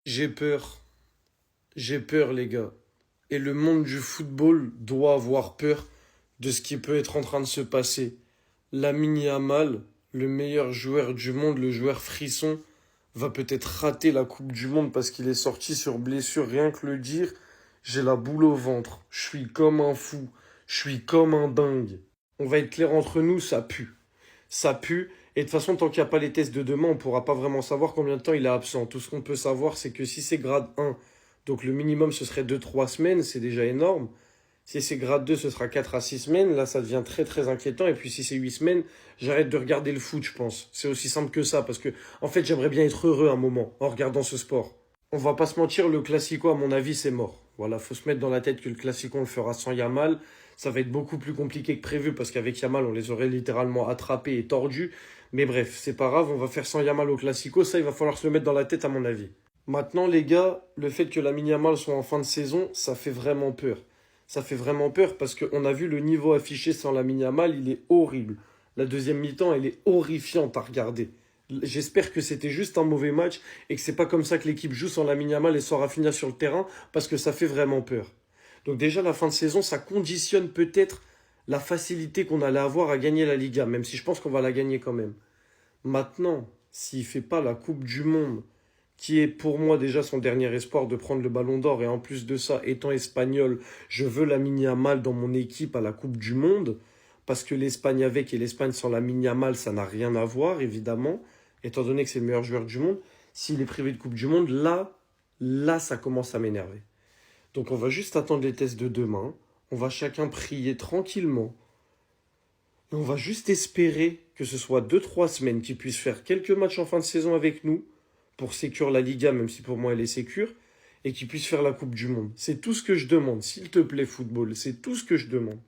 J'ai peur. J'ai peur, les gars. Et le monde du football doit avoir peur de ce qui peut être en train de se passer. Lamine Yamal, le meilleur joueur du monde, le joueur frisson, va peut-être rater la Coupe du Monde parce qu'il est sorti sur blessure. Rien que le dire, j'ai la boule au ventre. Je suis comme un fou. Je suis comme un dingue. On va être clair entre nous, ça pue. Ça pue. Et de toute façon, tant qu'il n'y a pas les tests de demain, on ne pourra pas vraiment savoir combien de temps il est absent. Tout ce qu'on peut savoir, c'est que si c'est grade 1, donc le minimum ce serait 2 3 semaines, c'est déjà énorme. Si c'est grade 2, ce sera 4 à 6 semaines. Là, ça devient très très inquiétant. Et puis si c'est 8 semaines, j'arrête de regarder le foot, je pense. C'est aussi simple que ça, parce que en fait, j'aimerais bien être heureux un moment en regardant ce sport. On va pas se mentir, le Classico, à mon avis, c'est mort. Voilà, faut se mettre dans la tête que le Classico, on le fera sans Yamal. Ça va être beaucoup plus compliqué que prévu parce qu'avec Yamal, on les aurait littéralement attrapés et tordus. Mais bref, c'est pas grave, on va faire sans Yamal au Classico. Ça, il va falloir se le mettre dans la tête, à mon avis. Maintenant, les gars, le fait que Lamine Yamal soit en fin de saison, ça fait vraiment peur. Ça fait vraiment peur parce qu'on a vu le niveau affiché sans Lamine Yamal, il est horrible. La deuxième mi-temps, elle est horrifiante à regarder. J'espère que c'était juste un mauvais match et que c'est pas comme ça que l'équipe joue sans Lamine Yamal et sans Rafinha sur le terrain parce que ça fait vraiment peur. Donc déjà la fin de saison, ça conditionne peut-être la facilité qu'on allait avoir à gagner la Liga, même si je pense qu'on va la gagner quand même. Maintenant, s'il fait pas la Coupe du Monde, qui est pour moi déjà son dernier espoir de prendre le Ballon d'Or, et en plus de ça, étant espagnol, je veux Lamine Yamal dans mon équipe à la Coupe du Monde, parce que l'Espagne avec et l'Espagne sans Lamine Yamal, ça n'a rien à voir, évidemment, étant donné que c'est le meilleur joueur du monde. S'il est privé de Coupe du Monde, là, ça commence à m'énerver. Donc on va juste attendre les tests de demain, on va chacun prier tranquillement, et on va juste espérer que ce soit 2 3 semaines qu'il puisse faire quelques matchs en fin de saison avec nous, pour sécure la Liga, même si pour moi elle est sécure, et qu'il puisse faire la Coupe du Monde. C'est tout ce que je demande, s'il te plaît, football, c'est tout ce que je demande.